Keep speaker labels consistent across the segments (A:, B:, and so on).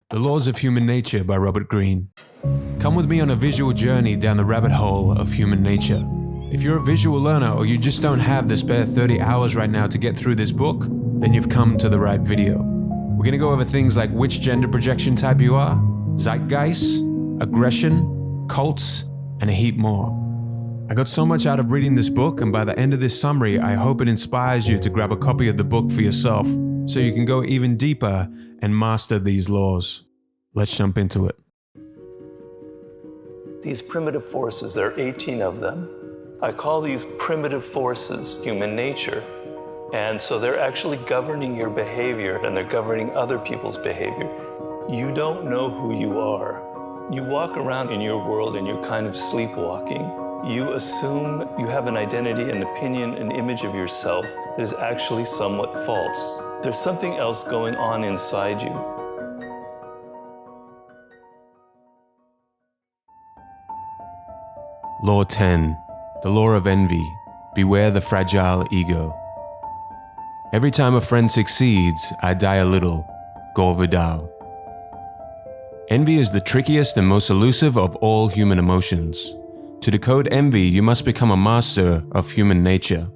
A: The Laws of Human Nature by Robert Greene. Come with me on a visual journey down the rabbit hole of human nature. If you're a visual learner or you just don't have the spare 30 hours right now to get through this book, then you've come to the right video. We're going to go over things like which gender projection type you are, zeitgeist, aggression, cults, and a heap more. I got so much out of reading this book, and by the end of this summary, I hope it inspires you to grab a copy of the book for yourself so you can go even deeper and master these laws. Let's jump into it.
B: These primitive forces, there are 18 of them. I call these primitive forces human nature. And so they're actually governing your behavior, and they're governing other people's behavior. You don't know who you are. You walk around in your world and you're kind of sleepwalking. You assume you have an identity, an opinion, an image of yourself that is actually somewhat false. There's something else going on inside you.
A: Law 10. The Law of Envy. Beware the fragile ego. Every time a friend succeeds, I die a little. Gore Vidal. Envy is the trickiest and most elusive of all human emotions. To decode envy, you must become a master of human nature.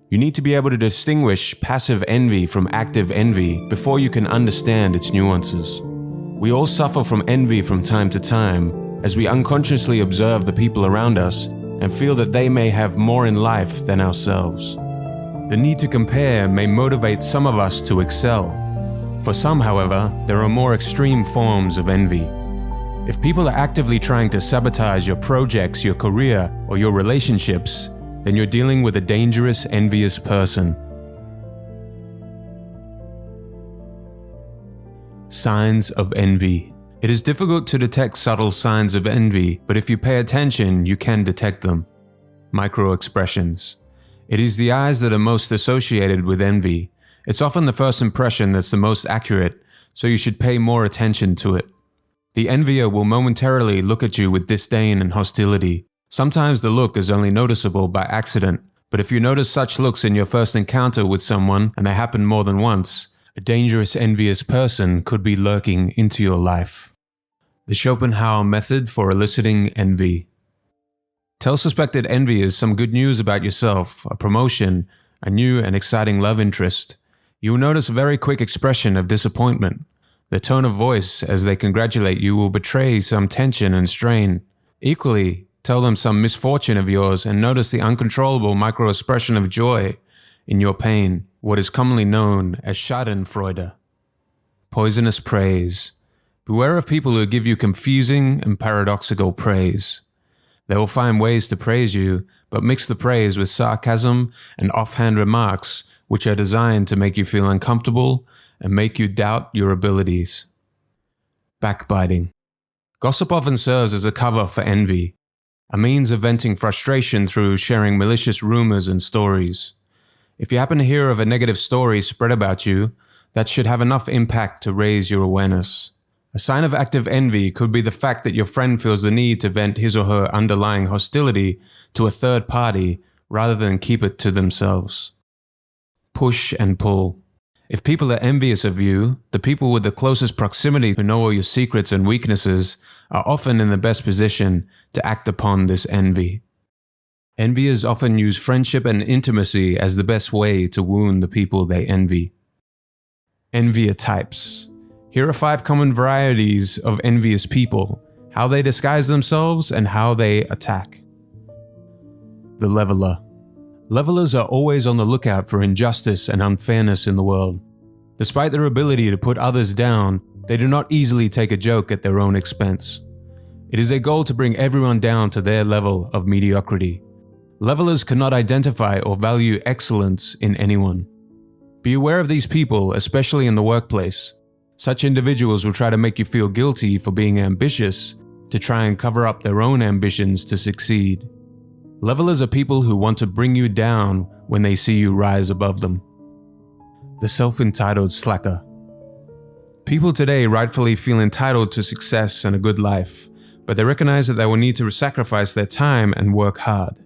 A: You need to be able to distinguish passive envy from active envy before you can understand its nuances. We all suffer from envy from time to time as we unconsciously observe the people around us and feel that they may have more in life than ourselves. The need to compare may motivate some of us to excel. For some, however, there are more extreme forms of envy. If people are actively trying to sabotage your projects, your career, or your relationships, then you're dealing with a dangerous, envious person. Signs of envy. It is difficult to detect subtle signs of envy, but if you pay attention, you can detect them. Micro-expressions. It is the eyes that are most associated with envy. It's often the first impression that's the most accurate, so you should pay more attention to it. The envier will momentarily look at you with disdain and hostility. Sometimes the look is only noticeable by accident, but if you notice such looks in your first encounter with someone, and they happen more than once, a dangerous, envious person could be lurking into your life. The Schopenhauer method for eliciting envy. Tell suspected enviers some good news about yourself, a promotion, a new and exciting love interest. You will notice a very quick expression of disappointment. The tone of voice as they congratulate you will betray some tension and strain. Equally, tell them some misfortune of yours and notice the uncontrollable micro-expression of joy in your pain, what is commonly known as schadenfreude. Poisonous praise. Beware of people who give you confusing and paradoxical praise. They will find ways to praise you, but mix the praise with sarcasm and offhand remarks which are designed to make you feel uncomfortable and make you doubt your abilities. Backbiting. Gossip often serves as a cover for envy, a means of venting frustration through sharing malicious rumors and stories. If you happen to hear of a negative story spread about you, that should have enough impact to raise your awareness. A sign of active envy could be the fact that your friend feels the need to vent his or her underlying hostility to a third party rather than keep it to themselves. Push and pull. If people are envious of you, the people with the closest proximity who know all your secrets and weaknesses are often in the best position to act upon this envy. Enviers often use friendship and intimacy as the best way to wound the people they envy. Envier types. Here are 5 common varieties of envious people, how they disguise themselves and how they attack. The leveler. Levelers are always on the lookout for injustice and unfairness in the world. Despite their ability to put others down, they do not easily take a joke at their own expense. It is their goal to bring everyone down to their level of mediocrity. Levelers cannot identify or value excellence in anyone. Be aware of these people, especially in the workplace. Such individuals will try to make you feel guilty for being ambitious to try and cover up their own ambitions to succeed. Levelers are people who want to bring you down when they see you rise above them. The self-entitled slacker. People today rightfully feel entitled to success and a good life, but they recognize that they will need to sacrifice their time and work hard.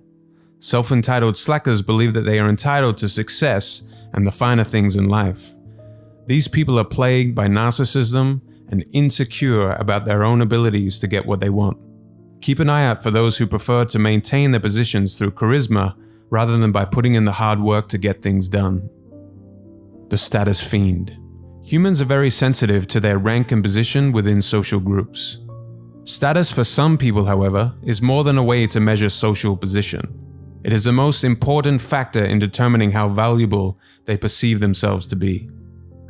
A: Self-entitled slackers believe that they are entitled to success and the finer things in life. These people are plagued by narcissism and insecure about their own abilities to get what they want. Keep an eye out for those who prefer to maintain their positions through charisma rather than by putting in the hard work to get things done. The status fiend. Humans are very sensitive to their rank and position within social groups. Status for some people, however, is more than a way to measure social position. It is the most important factor in determining how valuable they perceive themselves to be.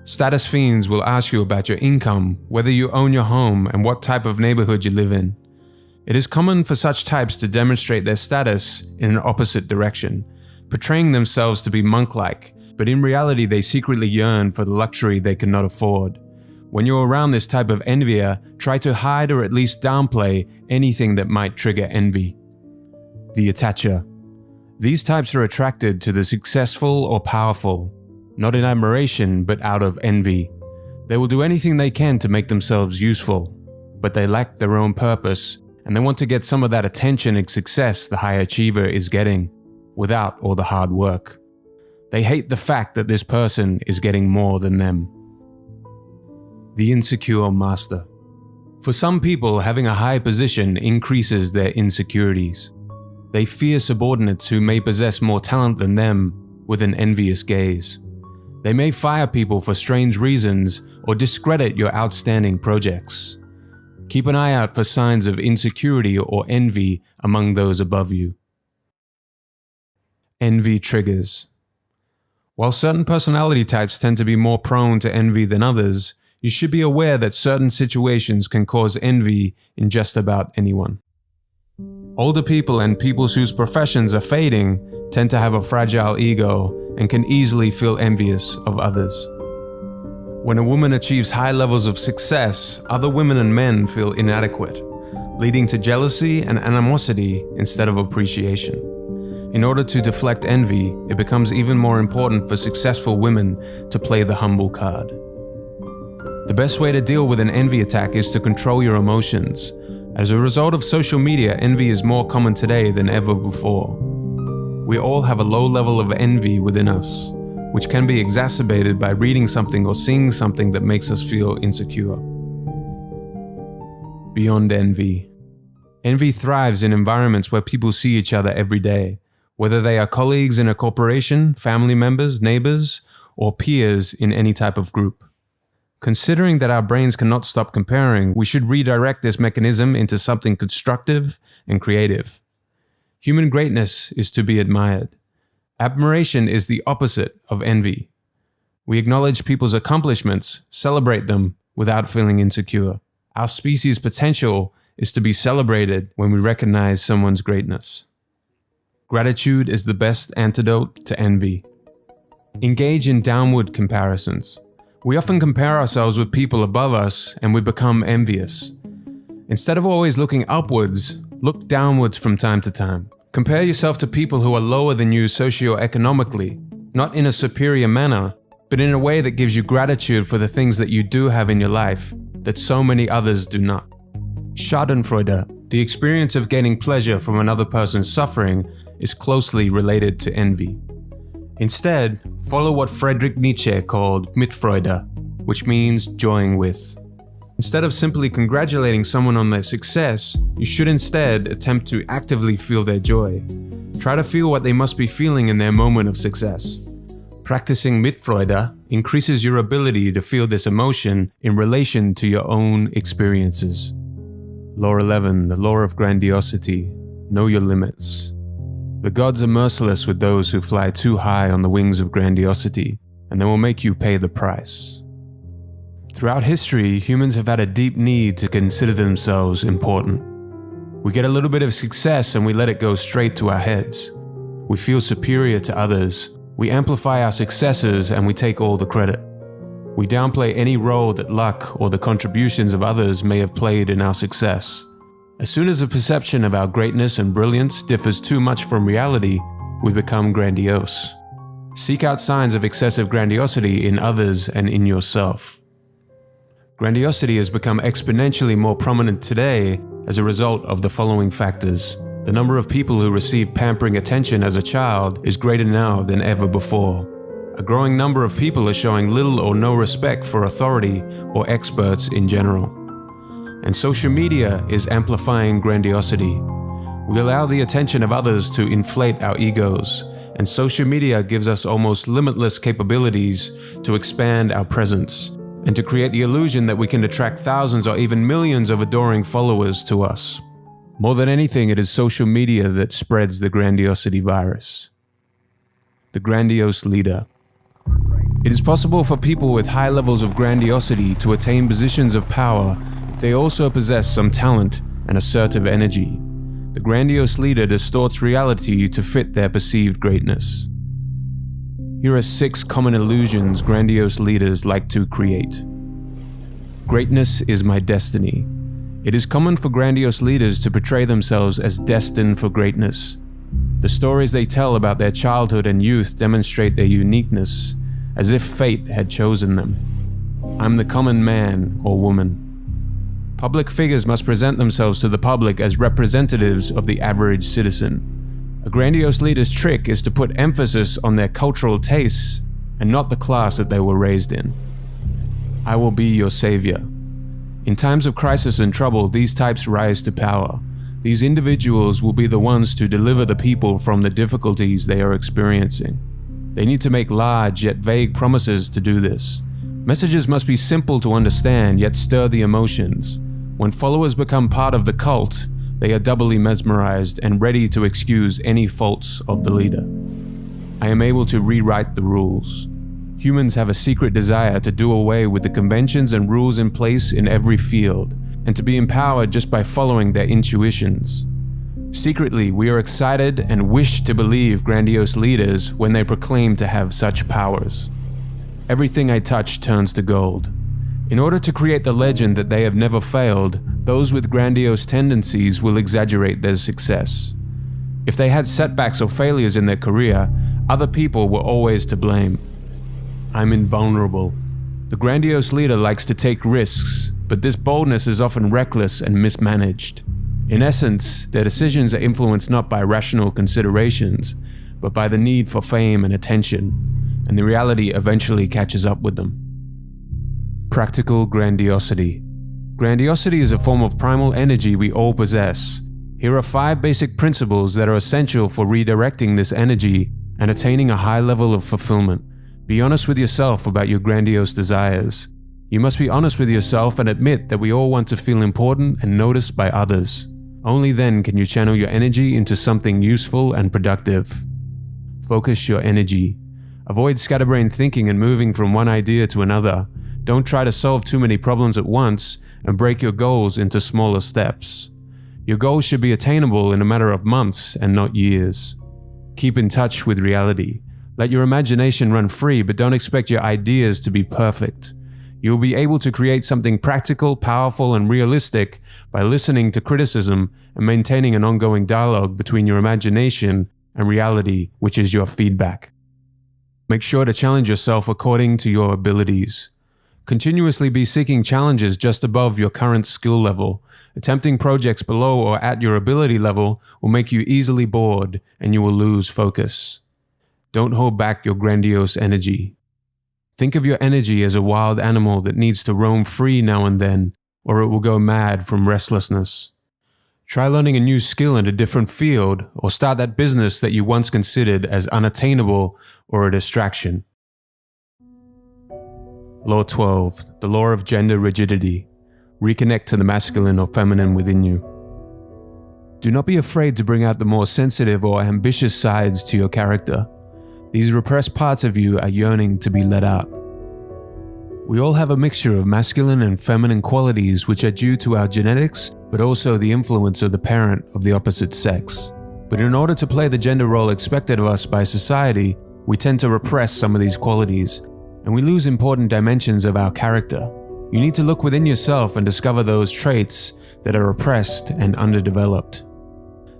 A: Status fiends will ask you about your income, whether you own your home, and what type of neighborhood you live in. It is common for such types to demonstrate their status in an opposite direction, portraying themselves to be monk-like, but in reality they secretly yearn for the luxury they cannot afford. When you're around this type of envier, try to hide or at least downplay anything that might trigger envy. The attacher. These types are attracted to the successful or powerful, not in admiration but out of envy. They will do anything they can to make themselves useful, but they lack their own purpose and they want to get some of that attention and success the high achiever is getting, without all the hard work. They hate the fact that this person is getting more than them. The insecure master. For some people, having a high position increases their insecurities. They fear subordinates who may possess more talent than them with an envious gaze. They may fire people for strange reasons or discredit your outstanding projects. Keep an eye out for signs of insecurity or envy among those above you. Envy triggers. While certain personality types tend to be more prone to envy than others, you should be aware that certain situations can cause envy in just about anyone. Older people and people whose professions are fading tend to have a fragile ego and can easily feel envious of others. When a woman achieves high levels of success, other women and men feel inadequate, leading to jealousy and animosity instead of appreciation. In order to deflect envy, it becomes even more important for successful women to play the humble card. The best way to deal with an envy attack is to control your emotions. As a result of social media, envy is more common today than ever before. We all have a low level of envy within us, which can be exacerbated by reading something or seeing something that makes us feel insecure. Beyond envy. Envy thrives in environments where people see each other every day, whether they are colleagues in a corporation, family members, neighbors, or peers in any type of group. Considering that our brains cannot stop comparing, we should redirect this mechanism into something constructive and creative. Human greatness is to be admired. Admiration is the opposite of envy. We acknowledge people's accomplishments, celebrate them without feeling insecure. Our species' potential is to be celebrated when we recognize someone's greatness. Gratitude is the best antidote to envy. Engage in downward comparisons. We often compare ourselves with people above us and we become envious. Instead of always looking upwards, look downwards from time to time. Compare yourself to people who are lower than you socioeconomically, not in a superior manner, but in a way that gives you gratitude for the things that you do have in your life that so many others do not. Schadenfreude, the experience of gaining pleasure from another person's suffering, is closely related to envy. Instead, follow what Friedrich Nietzsche called Mitfreude, which means joying with. Instead of simply congratulating someone on their success, you should instead attempt to actively feel their joy. Try to feel what they must be feeling in their moment of success. Practicing Mitfreude increases your ability to feel this emotion in relation to your own experiences. Law 11, the law of grandiosity. Know your limits. The gods are merciless with those who fly too high on the wings of grandiosity, and they will make you pay the price. Throughout history, humans have had a deep need to consider themselves important. We get a little bit of success and we let it go straight to our heads. We feel superior to others. We amplify our successes and we take all the credit. We downplay any role that luck or the contributions of others may have played in our success. As soon as the perception of our greatness and brilliance differs too much from reality, we become grandiose. Seek out signs of excessive grandiosity in others and in yourself. Grandiosity has become exponentially more prominent today as a result of the following factors. The number of people who receive pampering attention as a child is greater now than ever before. A growing number of people are showing little or no respect for authority or experts in general. And social media is amplifying grandiosity. We allow the attention of others to inflate our egos, and social media gives us almost limitless capabilities to expand our presence and to create the illusion that we can attract thousands or even millions of adoring followers to us. More than anything, it is social media that spreads the grandiosity virus. The grandiose leader. It is possible for people with high levels of grandiosity to attain positions of power if they also possess some talent and assertive energy. The grandiose leader distorts reality to fit their perceived greatness. Here are 6 common illusions grandiose leaders like to create. Greatness is my destiny. It is common for grandiose leaders to portray themselves as destined for greatness. The stories they tell about their childhood and youth demonstrate their uniqueness, as if fate had chosen them. I'm the common man or woman. Public figures must present themselves to the public as representatives of the average citizen. A grandiose leader's trick is to put emphasis on their cultural tastes and not the class that they were raised in. I will be your savior. In times of crisis and trouble, these types rise to power. These individuals will be the ones to deliver the people from the difficulties they are experiencing. They need to make large yet vague promises to do this. Messages must be simple to understand yet stir the emotions. When followers become part of the cult, they are doubly mesmerized and ready to excuse any faults of the leader. I am able to rewrite the rules. Humans have a secret desire to do away with the conventions and rules in place in every field, and to be empowered just by following their intuitions. Secretly, we are excited and wish to believe grandiose leaders when they proclaim to have such powers. Everything I touch turns to gold. In order to create the legend that they have never failed, those with grandiose tendencies will exaggerate their success. If they had setbacks or failures in their career, other people were always to blame. I'm invulnerable. The grandiose leader likes to take risks, but this boldness is often reckless and mismanaged. In essence, their decisions are influenced not by rational considerations, but by the need for fame and attention, and the reality eventually catches up with them. Practical grandiosity. Grandiosity is a form of primal energy we all possess. Here are 5 basic principles that are essential for redirecting this energy and attaining a high level of fulfillment. Be honest with yourself about your grandiose desires. You must be honest with yourself and admit that we all want to feel important and noticed by others. Only then can you channel your energy into something useful and productive. Focus your energy. Avoid scatterbrain thinking and moving from one idea to another. Don't try to solve too many problems at once and break your goals into smaller steps. Your goals should be attainable in a matter of months and not years. Keep in touch with reality. Let your imagination run free, but don't expect your ideas to be perfect. You will be able to create something practical, powerful, and realistic by listening to criticism and maintaining an ongoing dialogue between your imagination and reality, which is your feedback. Make sure to challenge yourself according to your abilities. Continuously be seeking challenges just above your current skill level. Attempting projects below or at your ability level will make you easily bored and you will lose focus. Don't hold back your grandiose energy. Think of your energy as a wild animal that needs to roam free now and then, or it will go mad from restlessness. Try learning a new skill in a different field, or start that business that you once considered as unattainable or a distraction. Law 12, the law of gender rigidity. Reconnect to the masculine or feminine within you. Do not be afraid to bring out the more sensitive or ambitious sides to your character. These repressed parts of you are yearning to be let out. We all have a mixture of masculine and feminine qualities which are due to our genetics, but also the influence of the parent of the opposite sex. But in order to play the gender role expected of us by society, we tend to repress some of these qualities, and we lose important dimensions of our character. You need to look within yourself and discover those traits that are repressed and underdeveloped.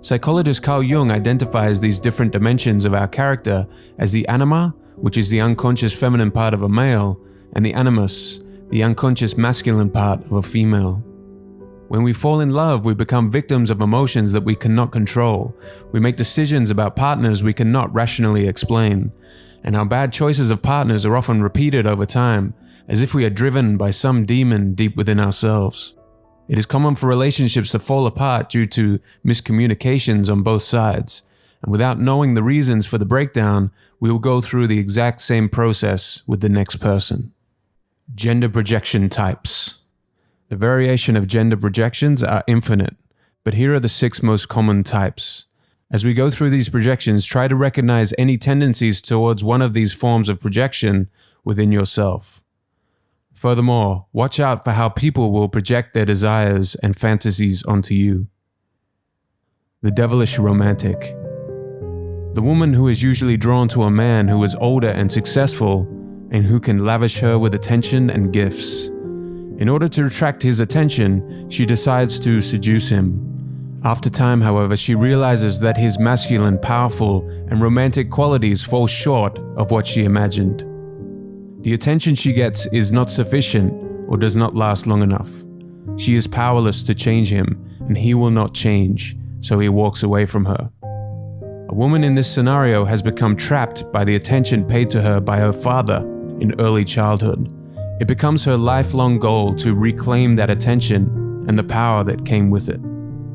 A: Psychologist Carl Jung identifies these different dimensions of our character as the anima, which is the unconscious feminine part of a male, and the animus, the unconscious masculine part of a female. When we fall in love, we become victims of emotions that we cannot control. We make decisions about partners we cannot rationally explain. and our bad choices of partners are often repeated over time, as if we are driven by some demon deep within ourselves. It is common for relationships to fall apart due to miscommunications on both sides, and without knowing the reasons for the breakdown, we will go through the exact same process with the next person. Gender projection types. The variation of gender projections are infinite, but here are the 6 most common types. As we go through these projections, try to recognize any tendencies towards one of these forms of projection within yourself. Furthermore, watch out for how people will project their desires and fantasies onto you. The devilish romantic. The woman who is usually drawn to a man who is older and successful and who can lavish her with attention and gifts. In order to attract his attention, she decides to seduce him. After time, however, she realizes that his masculine, powerful, and romantic qualities fall short of what she imagined. The attention she gets is not sufficient or does not last long enough. She is powerless to change him, and he will not change, so he walks away from her. A woman in this scenario has become trapped by the attention paid to her by her father in early childhood. It becomes her lifelong goal to reclaim that attention and the power that came with it.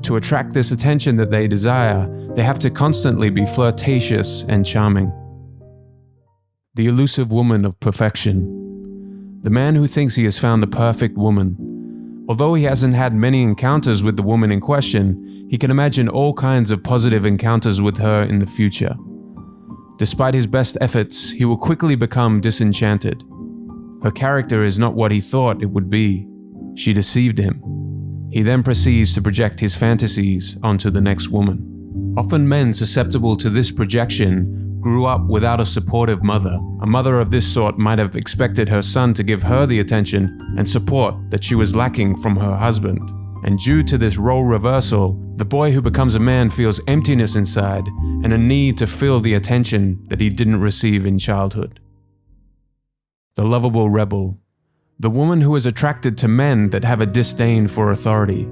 A: To attract this attention that they desire, they have to constantly be flirtatious and charming. The elusive woman of perfection. The man who thinks he has found the perfect woman. Although he hasn't had many encounters with the woman in question, he can imagine all kinds of positive encounters with her in the future. Despite his best efforts, he will quickly become disenchanted. Her character is not what he thought it would be. She deceived him. He then proceeds to project his fantasies onto the next woman. Often men susceptible to this projection grew up without a supportive mother. A mother of this sort might have expected her son to give her the attention and support that she was lacking from her husband. And due to this role reversal, the boy who becomes a man feels emptiness inside and a need to fill the attention that he didn't receive in childhood. The lovable rebel. The woman who is attracted to men that have a disdain for authority.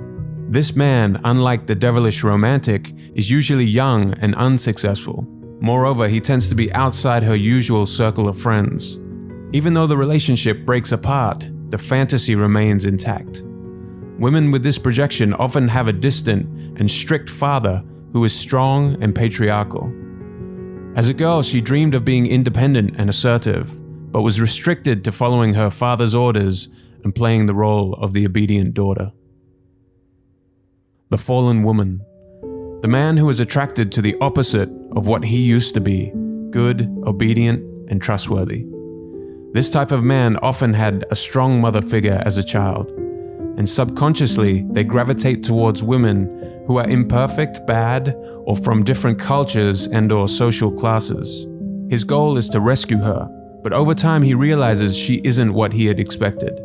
A: This man, unlike the devilish romantic, is usually young and unsuccessful. Moreover, he tends to be outside her usual circle of friends. Even though the relationship breaks apart, the fantasy remains intact. Women with this projection often have a distant and strict father who is strong and patriarchal. As a girl, she dreamed of being independent and assertive, but was restricted to following her father's orders and playing the role of the obedient daughter. The fallen woman. The man who is attracted to the opposite of what he used to be, good, obedient, and trustworthy. This type of man often had a strong mother figure as a child, and subconsciously they gravitate towards women who are imperfect, bad, or from different cultures and/or social classes. His goal is to rescue her, but over time he realizes she isn't what he had expected.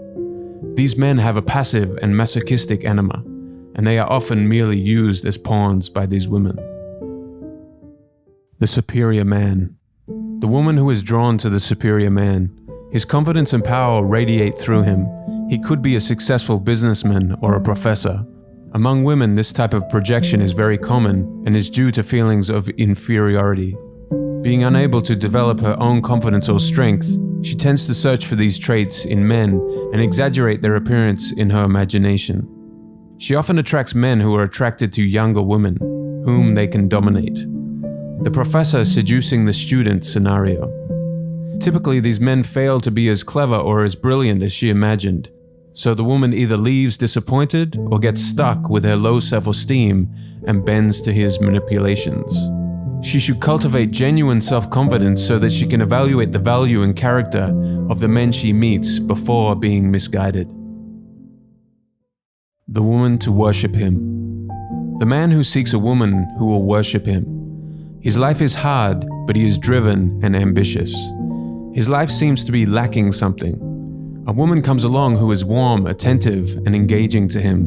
A: These men have a passive and masochistic anima, and they are often merely used as pawns by these women. The superior man. The woman who is drawn to the superior man. His confidence and power radiate through him. He could be a successful businessman or a professor. Among women, this type of projection is very common and is due to feelings of inferiority. Being unable to develop her own confidence or strength, she tends to search for these traits in men and exaggerate their appearance in her imagination. She often attracts men who are attracted to younger women, whom they can dominate. The professor seducing the student scenario. Typically, these men fail to be as clever or as brilliant as she imagined, so the woman either leaves disappointed or gets stuck with her low self-esteem and bends to his manipulations. She should cultivate genuine self-confidence so that she can evaluate the value and character of the men she meets before being misguided. The woman to worship him. The man who seeks a woman who will worship him. His life is hard, but he is driven and ambitious. His life seems to be lacking something. A woman comes along who is warm, attentive, and engaging to him.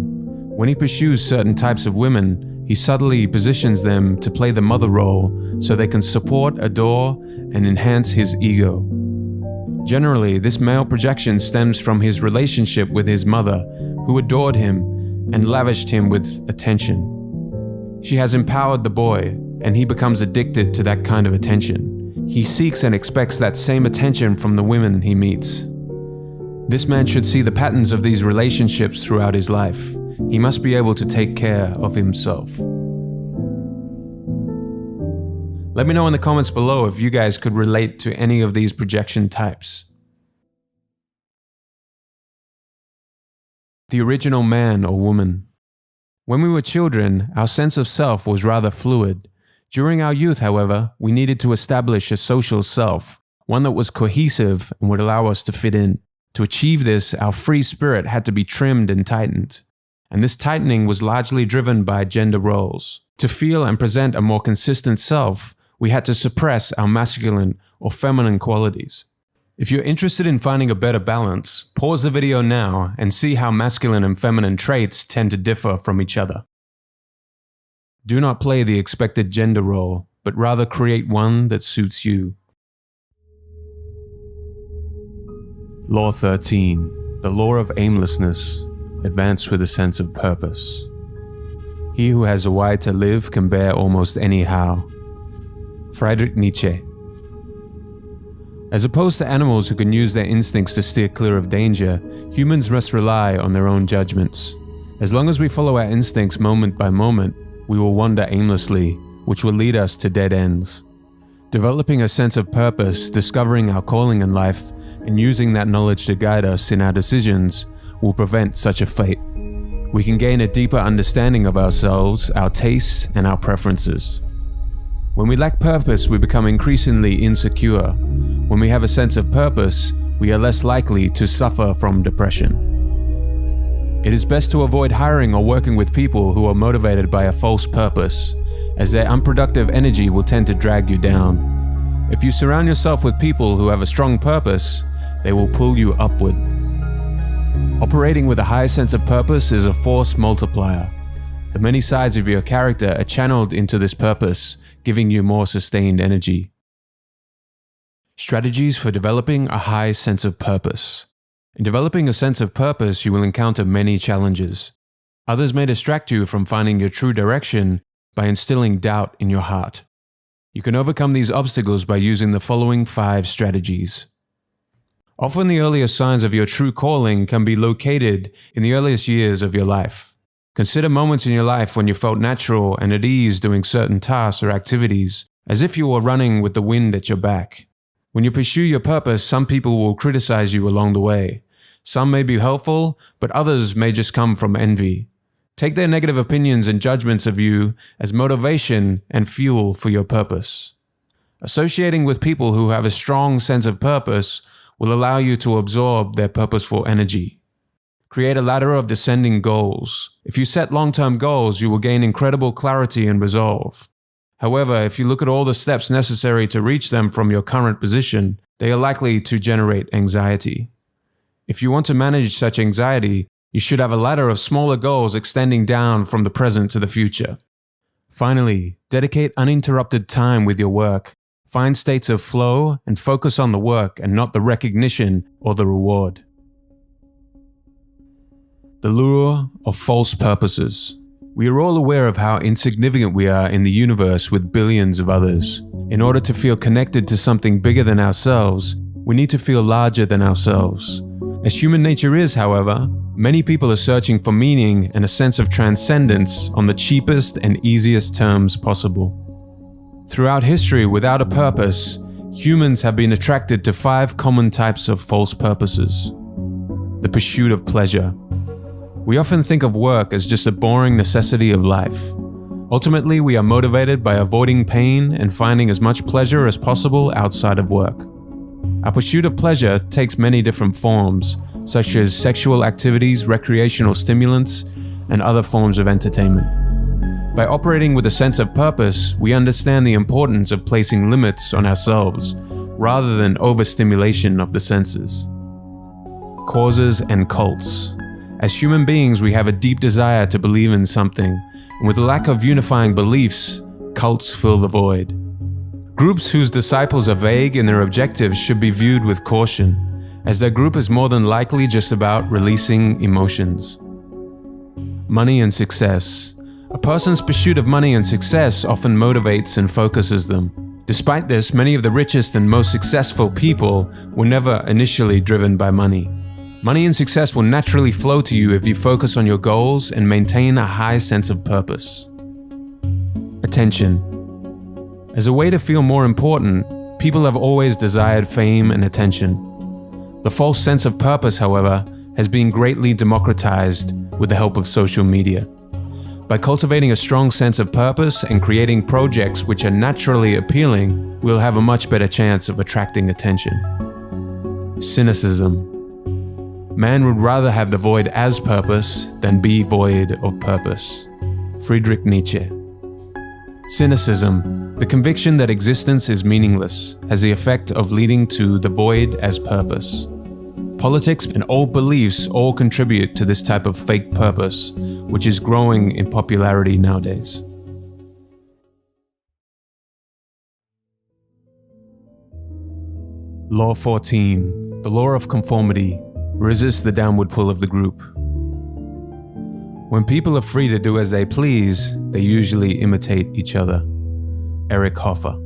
A: When he pursues certain types of women, he subtly positions them to play the mother role so they can support, adore, and enhance his ego. Generally, this male projection stems from his relationship with his mother, who adored him and lavished him with attention. She has empowered the boy, and he becomes addicted to that kind of attention. He seeks and expects that same attention from the women he meets. This man should see the patterns of these relationships throughout his life. He must be able to take care of himself. Let me know in the comments below if you guys could relate to any of these projection types. The original man or woman. When we were children, our sense of self was rather fluid. During our youth, however, we needed to establish a social self, one that was cohesive and would allow us to fit in. To achieve this, our free spirit had to be trimmed and tightened. And this tightening was largely driven by gender roles. To feel and present a more consistent self, we had to suppress our masculine or feminine qualities. If you're interested in finding a better balance, pause the video now and see how masculine and feminine traits tend to differ from each other. Do not play the expected gender role, but rather create one that suits you. Law 13. The law of aimlessness. Advance with a sense of purpose. He who has a why to live can bear almost any how. Friedrich Nietzsche. As opposed to animals who can use their instincts to steer clear of danger, humans must rely on their own judgments. As long as we follow our instincts moment by moment, we will wander aimlessly, which will lead us to dead ends. Developing a sense of purpose, discovering our calling in life, and using that knowledge to guide us in our decisions will prevent such a fate. We can gain a deeper understanding of ourselves, our tastes, and our preferences. When we lack purpose, we become increasingly insecure. When we have a sense of purpose, we are less likely to suffer from depression. It is best to avoid hiring or working with people who are motivated by a false purpose, as their unproductive energy will tend to drag you down. If you surround yourself with people who have a strong purpose, they will pull you upward. Operating with a high sense of purpose is a force multiplier. The many sides of your character are channeled into this purpose, giving you more sustained energy. Strategies for developing a high sense of purpose. In developing a sense of purpose, you will encounter many challenges. Others may distract you from finding your true direction by instilling doubt in your heart. You can overcome these obstacles by using the following 5 strategies. Often the earliest signs of your true calling can be located in the earliest years of your life. Consider moments in your life when you felt natural and at ease doing certain tasks or activities, as if you were running with the wind at your back. When you pursue your purpose, some people will criticize you along the way. Some may be helpful, but others may just come from envy. Take their negative opinions and judgments of you as motivation and fuel for your purpose. Associating with people who have a strong sense of purpose will allow you to absorb their purposeful energy. Create a ladder of descending goals. If you set long-term goals, you will gain incredible clarity and resolve. However, if you look at all the steps necessary to reach them from your current position, they are likely to generate anxiety. If you want to manage such anxiety, you should have a ladder of smaller goals extending down from the present to the future. Finally, dedicate uninterrupted time with your work. Find states of flow and focus on the work and not the recognition or the reward. The lure of false purposes. We are all aware of how insignificant we are in the universe with billions of others. In order to feel connected to something bigger than ourselves, we need to feel larger than ourselves. As human nature is, however, many people are searching for meaning and a sense of transcendence on the cheapest and easiest terms possible. Throughout history, without a purpose, humans have been attracted to 5 common types of false purposes. The pursuit of pleasure. We often think of work as just a boring necessity of life. Ultimately, we are motivated by avoiding pain and finding as much pleasure as possible outside of work. Our pursuit of pleasure takes many different forms, such as sexual activities, recreational stimulants, and other forms of entertainment. By operating with a sense of purpose, we understand the importance of placing limits on ourselves, rather than overstimulation of the senses. Causes and cults. As human beings, we have a deep desire to believe in something, and with a lack of unifying beliefs, cults fill the void. Groups whose disciples are vague in their objectives should be viewed with caution, as their group is more than likely just about releasing emotions. Money and success. A person's pursuit of money and success often motivates and focuses them. Despite this, many of the richest and most successful people were never initially driven by money. Money and success will naturally flow to you if you focus on your goals and maintain a high sense of purpose. Attention. As a way to feel more important, people have always desired fame and attention. The false sense of purpose, however, has been greatly democratized with the help of social media. By cultivating a strong sense of purpose and creating projects which are naturally appealing, we'll have a much better chance of attracting attention. Cynicism. Man would rather have the void as purpose than be void of purpose. Friedrich Nietzsche. Cynicism, the conviction that existence is meaningless, has the effect of leading to the void as purpose. Politics and old beliefs all contribute to this type of fake purpose, which is growing in popularity nowadays. Law 14. The law of conformity. Resist the downward pull of the group. When people are free to do as they please, they usually imitate each other. Eric Hoffer.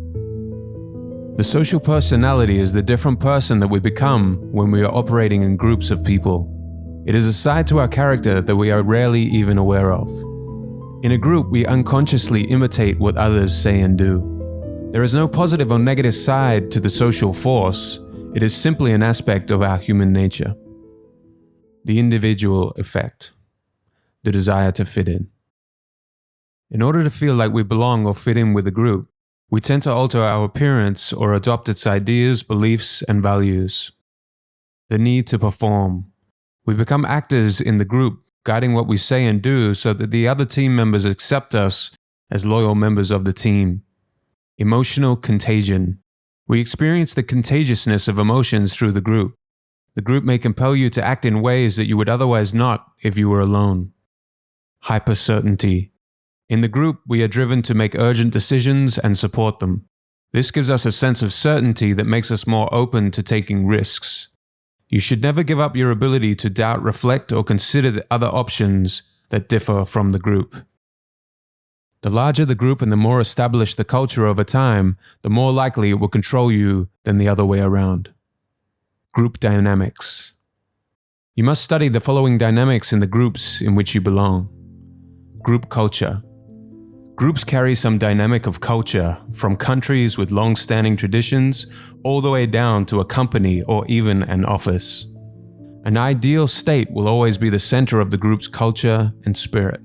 A: The social personality is the different person that we become when we are operating in groups of people. It is a side to our character that we are rarely even aware of. In a group, we unconsciously imitate what others say and do. There is no positive or negative side to the social force. It is simply an aspect of our human nature. The individual effect. The desire to fit in. In order to feel like we belong or fit in with a group, we tend to alter our appearance or adopt its ideas, beliefs, and values. The need to perform. We become actors in the group, guiding what we say and do so that the other team members accept us as loyal members of the team. Emotional contagion. We experience the contagiousness of emotions through the group. The group may compel you to act in ways that you would otherwise not if you were alone. Hypercertainty. In the group, we are driven to make urgent decisions and support them. This gives us a sense of certainty that makes us more open to taking risks. You should never give up your ability to doubt, reflect, or consider the other options that differ from the group. The larger the group and the more established the culture over time, the more likely it will control you than the other way around. Group dynamics. You must study the following dynamics in the groups in which you belong. Group culture. Groups carry some dynamic of culture, from countries with long-standing traditions all the way down to a company or even an office. An ideal state will always be the center of the group's culture and spirit.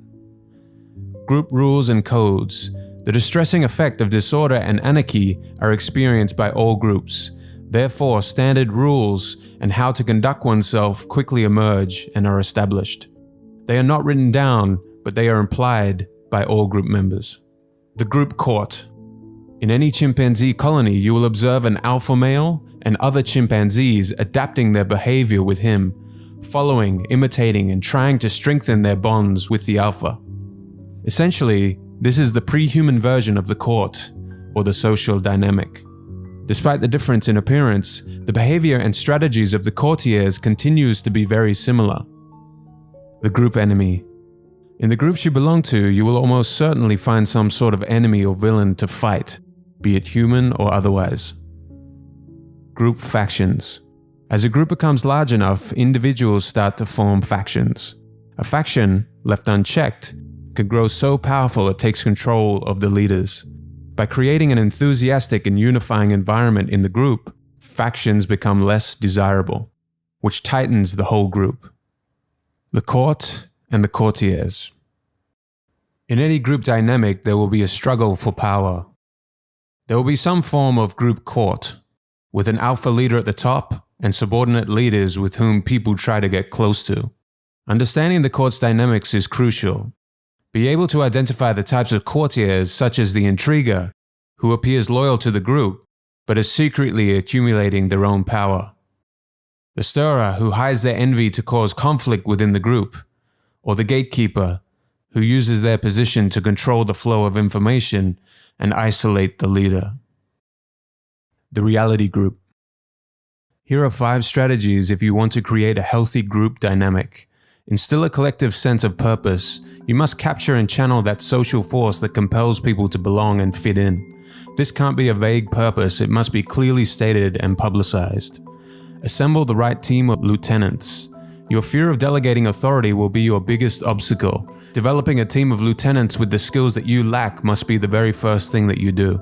A: Group rules and codes. The distressing effect of disorder and anarchy are experienced by all groups. Therefore, standard rules and how to conduct oneself quickly emerge and are established. They are not written down, but they are implied by all group members. The group court. In any chimpanzee colony, you will observe an alpha male and other chimpanzees adapting their behavior with him, following, imitating, and trying to strengthen their bonds with the alpha. Essentially, this is the pre-human version of the court, or the social dynamic. Despite the difference in appearance, the behavior and strategies of the courtiers continues to be very similar. The group enemy. In the groups you belong to, you will almost certainly find some sort of enemy or villain to fight, be it human or otherwise. Group factions. As a group becomes large enough, individuals start to form factions. A faction, left unchecked, can grow so powerful it takes control of the leaders. By creating an enthusiastic and unifying environment in the group, factions become less desirable, which tightens the whole group. The court and the courtiers. In any group dynamic, there will be a struggle for power. There will be some form of group court, with an alpha leader at the top and subordinate leaders with whom people try to get close to. Understanding the court's dynamics is crucial. Be able to identify the types of courtiers, such as the intriguer, who appears loyal to the group, but is secretly accumulating their own power. The stirrer, who hides their envy to cause conflict within the group, or the gatekeeper, who uses their position to control the flow of information and isolate the leader. The reality group. Here are 5 strategies if you want to create a healthy group dynamic. Instill a collective sense of purpose. You must capture and channel that social force that compels people to belong and fit in. This can't be a vague purpose, it must be clearly stated and publicized. Assemble the right team of lieutenants. Your fear of delegating authority will be your biggest obstacle. Developing a team of lieutenants with the skills that you lack must be the very first thing that you do.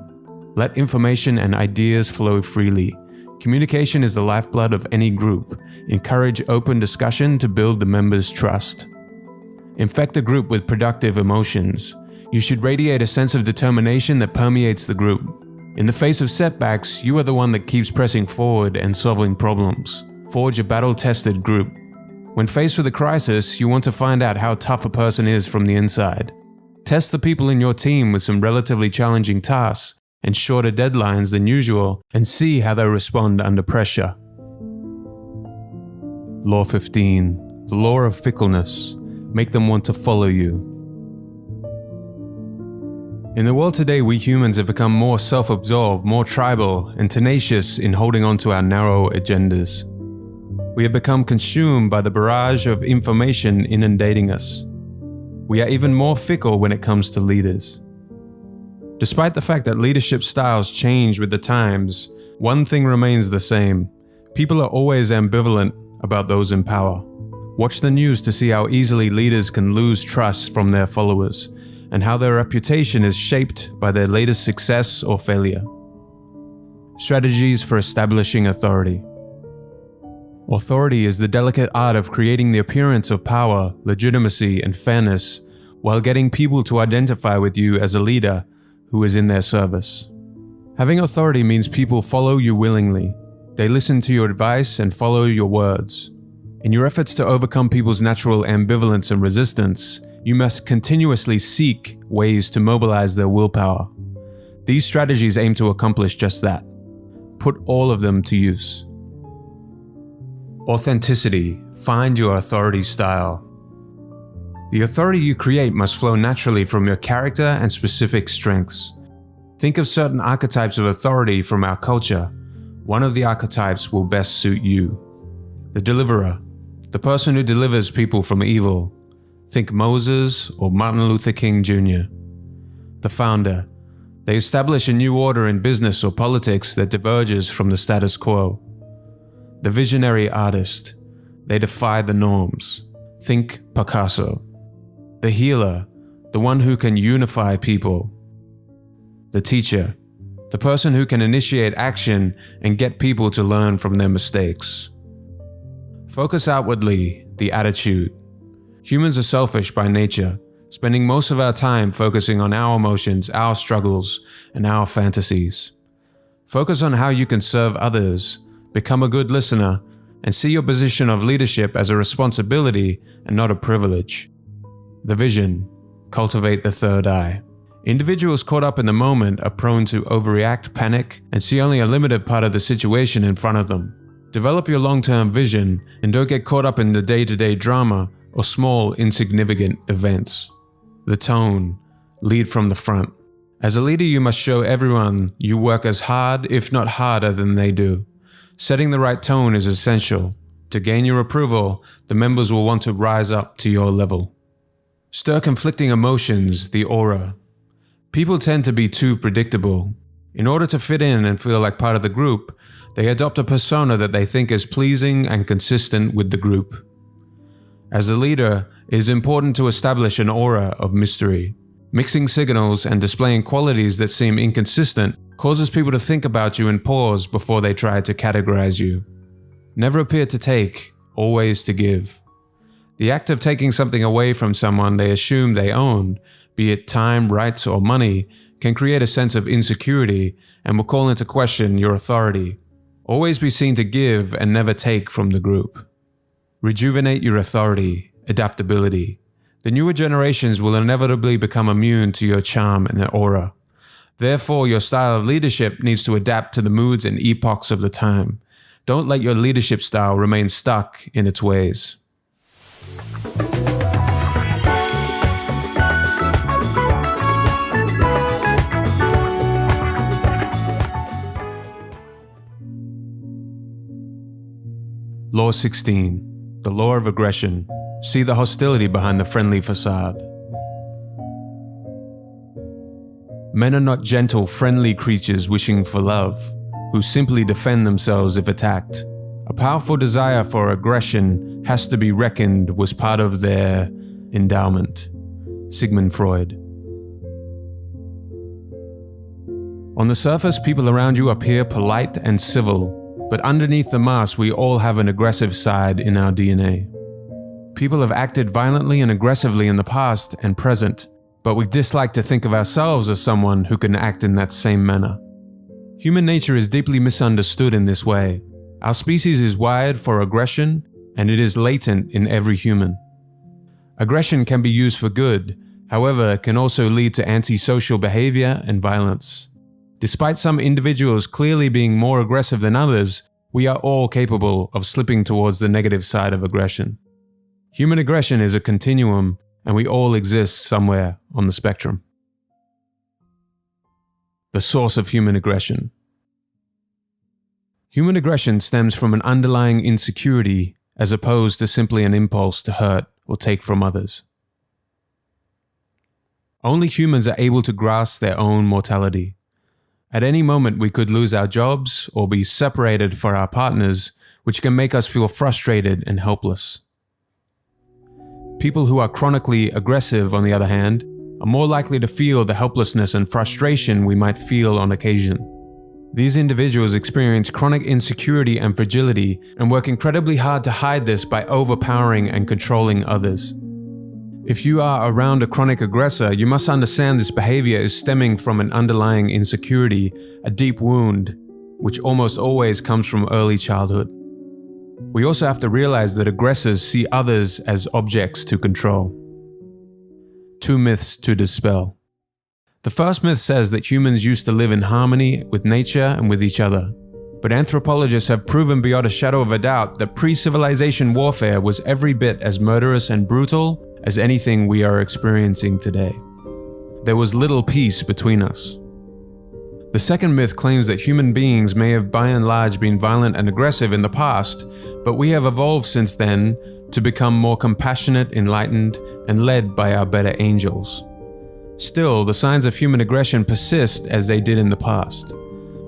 A: Let information and ideas flow freely. Communication is the lifeblood of any group. Encourage open discussion to build the members' trust. Infect the group with productive emotions. You should radiate a sense of determination that permeates the group. In the face of setbacks, you are the one that keeps pressing forward and solving problems. Forge a battle-tested group. When faced with a crisis, you want to find out how tough a person is from the inside. Test the people in your team with some relatively challenging tasks and shorter deadlines than usual, and see how they respond under pressure. Law 15. The law of fickleness. Make them want to follow you. In the world today, we humans have become more self-absorbed, more tribal, and tenacious in holding on to our narrow agendas. We have become consumed by the barrage of information inundating us. We are even more fickle when it comes to leaders. Despite the fact that leadership styles change with the times, one thing remains the same. People are always ambivalent about those in power. Watch the news to see how easily leaders can lose trust from their followers, and how their reputation is shaped by their latest success or failure. Strategies for establishing authority. Authority is the delicate art of creating the appearance of power, legitimacy, and fairness, while getting people to identify with you as a leader who is in their service. Having authority means people follow you willingly. They listen to your advice and follow your words. In your efforts to overcome people's natural ambivalence and resistance, you must continuously seek ways to mobilize their willpower. These strategies aim to accomplish just that. Put all of them to use. Authenticity. Find your authority style. The authority you create must flow naturally from your character and specific strengths. Think of certain archetypes of authority from our culture. One of the archetypes will best suit you. The deliverer. The person who delivers people from evil. Think Moses or Martin Luther King Jr. The founder. They establish a new order in business or politics that diverges from the status quo. The visionary artist. They defy the norms. Think Picasso. The healer. The one who can unify people. The teacher. The person who can initiate action and get people to learn from their mistakes. Focus outwardly. The attitude. Humans are selfish by nature, spending most of our time focusing on our emotions, our struggles, and our fantasies. Focus on how you can serve others, become a good listener, and see your position of leadership as a responsibility and not a privilege. The vision. Cultivate the third eye. Individuals caught up in the moment are prone to overreact, panic, and see only a limited part of the situation in front of them. Develop your long-term vision and don't get caught up in the day-to-day drama or small, insignificant events. The tone. Lead from the front. As a leader, you must show everyone you work as hard, if not harder, than they do. Setting the right tone is essential. To gain your approval, the members will want to rise up to your level. Stir conflicting emotions, the aura. People tend to be too predictable. In order to fit in and feel like part of the group, they adopt a persona that they think is pleasing and consistent with the group. As a leader, it is important to establish an aura of mystery. Mixing signals and displaying qualities that seem inconsistent causes people to think about you and pause before they try to categorize you. Never appear to take, always to give. The act of taking something away from someone they assume they own, be it time, rights, or money, can create a sense of insecurity and will call into question your authority. Always be seen to give and never take from the group. Rejuvenate your authority, adaptability. The newer generations will inevitably become immune to your charm and aura. Therefore, your style of leadership needs to adapt to the moods and epochs of the time. Don't let your leadership style remain stuck in its ways. Law 16. The law of aggression. See the hostility behind the friendly facade. Men are not gentle, friendly creatures wishing for love, who simply defend themselves if attacked. A powerful desire for aggression has to be reckoned was part of their endowment. Sigmund Freud. On the surface, people around you appear polite and civil, but underneath the mask, we all have an aggressive side in our DNA. People have acted violently and aggressively in the past and present, but we dislike to think of ourselves as someone who can act in that same manner. Human nature is deeply misunderstood in this way. Our species is wired for aggression, and it is latent in every human. Aggression can be used for good, however, it can also lead to antisocial behavior and violence. Despite some individuals clearly being more aggressive than others, we are all capable of slipping towards the negative side of aggression. Human aggression is a continuum, and we all exist somewhere on the spectrum. The source of human aggression. Human aggression stems from an underlying insecurity as opposed to simply an impulse to hurt or take from others. Only humans are able to grasp their own mortality. At any moment we could lose our jobs or be separated from our partners, which can make us feel frustrated and helpless. People who are chronically aggressive, on the other hand, are more likely to feel the helplessness and frustration we might feel on occasion. These individuals experience chronic insecurity and fragility and work incredibly hard to hide this by overpowering and controlling others. If you are around a chronic aggressor, you must understand this behavior is stemming from an underlying insecurity, a deep wound, which almost always comes from early childhood. We also have to realize that aggressors see others as objects to control. 2 myths to dispel. The first myth says that humans used to live in harmony with nature and with each other. But anthropologists have proven beyond a shadow of a doubt that pre-civilization warfare was every bit as murderous and brutal as anything we are experiencing today. There was little peace between us. The second myth claims that human beings may have by and large been violent and aggressive in the past, but we have evolved since then to become more compassionate, enlightened, and led by our better angels. Still, the signs of human aggression persist as they did in the past.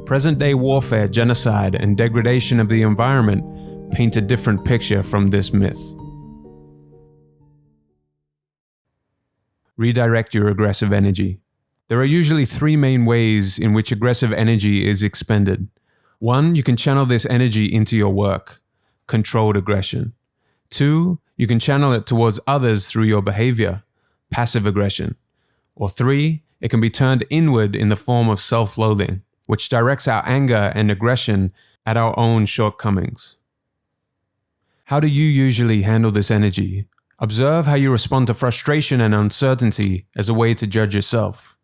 A: Present-day warfare, genocide, and degradation of the environment paint a different picture from this myth. Redirect your aggressive energy. There are usually 3 main ways in which aggressive energy is expended. 1, you can channel this energy into your work, controlled aggression. 2, you can channel it towards others through your behavior, passive aggression. Or 3, it can be turned inward in the form of self-loathing, which directs our anger and aggression at our own shortcomings. How do you usually handle this energy? Observe how you respond to frustration and uncertainty as a way to judge yourself.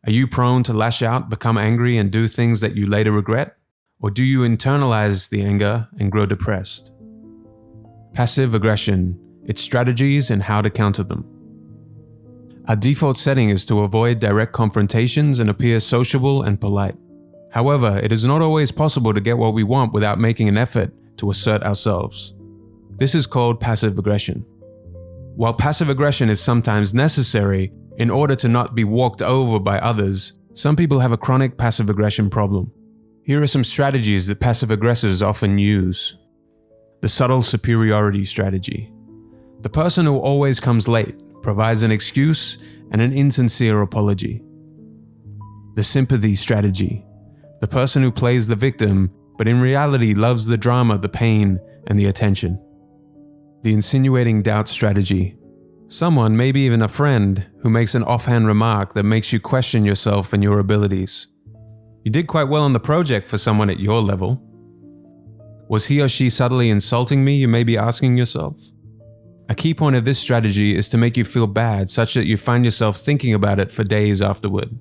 A: Are you prone to lash out, become angry, and do things that you later regret? Or do you internalize the anger and grow depressed? Passive aggression, its strategies and how to counter them. Our default setting is to avoid direct confrontations and appear sociable and polite. However, it is not always possible to get what we want without making an effort to assert ourselves. This is called passive aggression. While passive aggression is sometimes necessary in order to not be walked over by others, some people have a chronic passive aggression problem. Here are some strategies that passive aggressors often use. The subtle superiority strategy. The person who always comes late provides an excuse and an insincere apology. The sympathy strategy. The person who plays the victim, but in reality loves the drama, the pain, and the attention. The insinuating doubt strategy. Someone, maybe even a friend, who makes an offhand remark that makes you question yourself and your abilities. You did quite well on the project for someone at your level. Was he or she subtly insulting me, you may be asking yourself? A key point of this strategy is to make you feel bad such that you find yourself thinking about it for days afterward.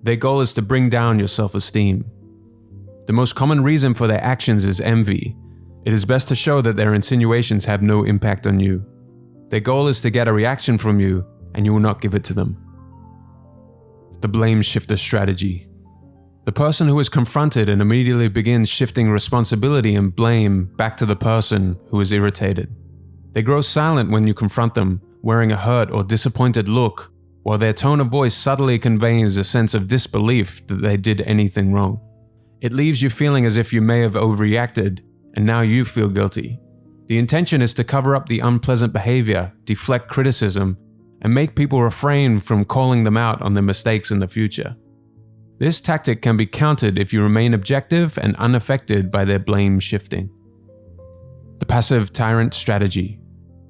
A: Their goal is to bring down your self-esteem. The most common reason for their actions is envy. It is best to show that their insinuations have no impact on you. Their goal is to get a reaction from you, and you will not give it to them. The blame shifter strategy. The person who is confronted and immediately begins shifting responsibility and blame back to the person who is irritated. They grow silent when you confront them, wearing a hurt or disappointed look, while their tone of voice subtly conveys a sense of disbelief that they did anything wrong. It leaves you feeling as if you may have overreacted, and now you feel guilty. The intention is to cover up the unpleasant behavior, deflect criticism, and make people refrain from calling them out on their mistakes in the future. This tactic can be countered if you remain objective and unaffected by their blame shifting. The passive tyrant strategy.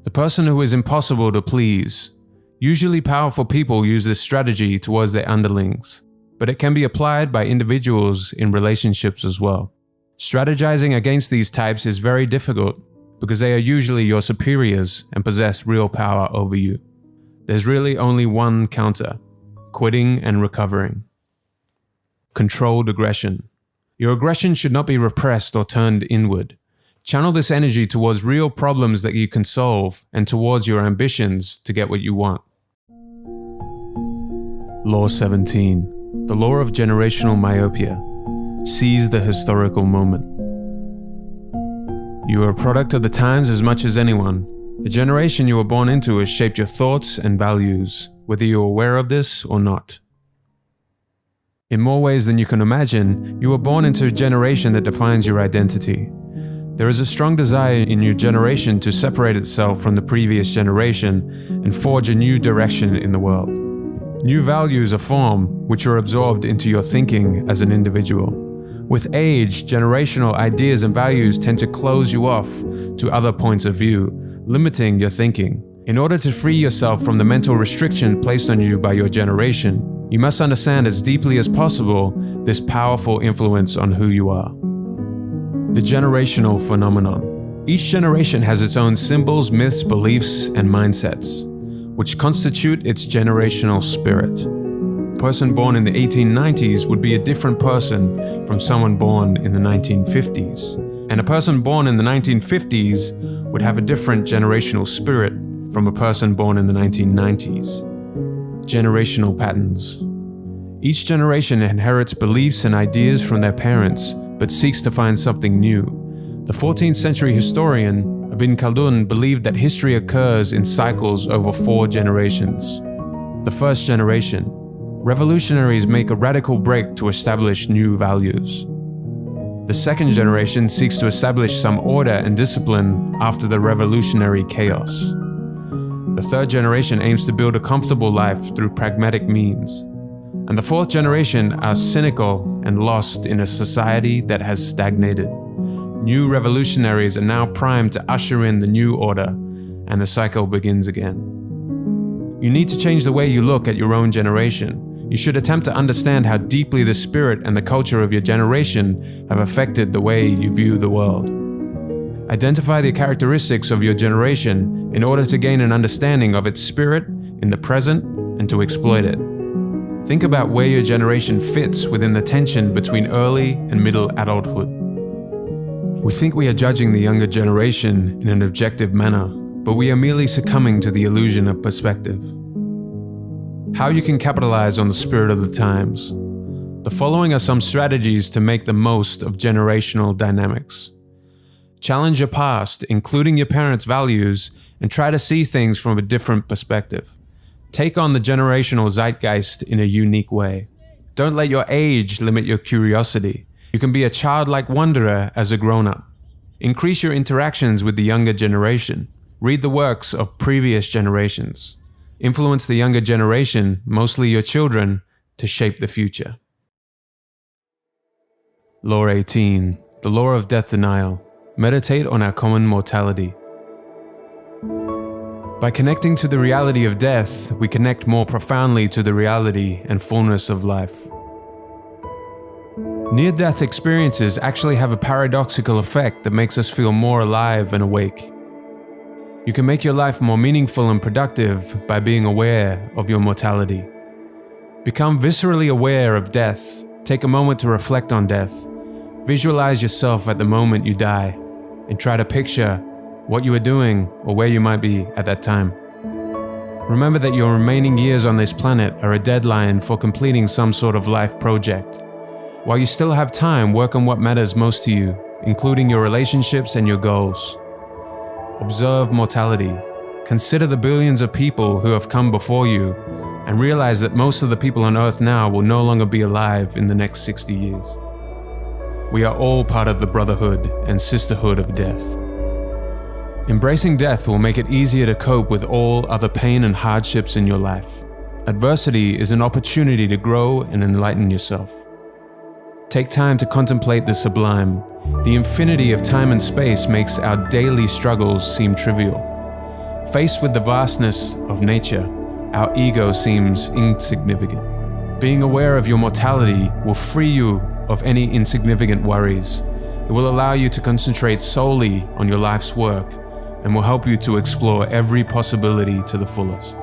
A: The person who is impossible to please. Usually powerful people use this strategy towards their underlings, but it can be applied by individuals in relationships as well. Strategizing against these types is very difficult because they are usually your superiors and possess real power over you. There's really only one counter: quitting and recovering. Controlled aggression. Your aggression should not be repressed or turned inward. Channel this energy towards real problems that you can solve and towards your ambitions to get what you want. Law 17. The law of generational myopia. Seize the historical moment. You are a product of the times as much as anyone. The generation you were born into has shaped your thoughts and values, whether you are aware of this or not. In more ways than you can imagine, you were born into a generation that defines your identity. There is a strong desire in your generation to separate itself from the previous generation and forge a new direction in the world. New values are formed, which are absorbed into your thinking as an individual. With age, generational ideas and values tend to close you off to other points of view, limiting your thinking. In order to free yourself from the mental restriction placed on you by your generation, you must understand as deeply as possible this powerful influence on who you are. The generational phenomenon. Each generation has its own symbols, myths, beliefs, and mindsets, which constitute its generational spirit. A person born in the 1890s would be a different person from someone born in the 1950s. And a person born in the 1950s would have a different generational spirit from a person born in the 1990s. Generational patterns. Each generation inherits beliefs and ideas from their parents, but seeks to find something new. The 14th century historian Ibn Khaldun believed that history occurs in cycles over 4 generations. The first generation. Revolutionaries make a radical break to establish new values. The second generation seeks to establish some order and discipline after the revolutionary chaos. The third generation aims to build a comfortable life through pragmatic means. And the fourth generation are cynical and lost in a society that has stagnated. New revolutionaries are now primed to usher in the new order, and the cycle begins again. You need to change the way you look at your own generation. You should attempt to understand how deeply the spirit and the culture of your generation have affected the way you view the world. Identify the characteristics of your generation in order to gain an understanding of its spirit in the present and to exploit it. Think about where your generation fits within the tension between early and middle adulthood. We think we are judging the younger generation in an objective manner, but we are merely succumbing to the illusion of perspective. How you can capitalize on the spirit of the times. The following are some strategies to make the most of generational dynamics. Challenge your past, including your parents' values, and try to see things from a different perspective. Take on the generational zeitgeist in a unique way. Don't let your age limit your curiosity. You can be a childlike wanderer as a grown-up. Increase your interactions with the younger generation. Read the works of previous generations. Influence the younger generation, mostly your children, to shape the future. Law 18. The law of death denial. Meditate on our common mortality. By connecting to the reality of death, we connect more profoundly to the reality and fullness of life. Near-death experiences actually have a paradoxical effect that makes us feel more alive and awake. You can make your life more meaningful and productive by being aware of your mortality. Become viscerally aware of death. Take a moment to reflect on death. Visualize yourself at the moment you die, and try to picture what you are doing or where you might be at that time. Remember that your remaining years on this planet are a deadline for completing some sort of life project. While you still have time, work on what matters most to you, including your relationships and your goals. Observe mortality. Consider the billions of people who have come before you, and and realize that most of the people on Earth now will no longer be alive in the next 60 years. We are all part of the brotherhood and sisterhood of death. Embracing death will make it easier to cope with all other pain and hardships in your life. Adversity is an opportunity to grow and enlighten yourself. Take time to contemplate the sublime. The infinity of time and space makes our daily struggles seem trivial. Faced with the vastness of nature, our ego seems insignificant. Being aware of your mortality will free you of any insignificant worries. It will allow you to concentrate solely on your life's work and will help you to explore every possibility to the fullest.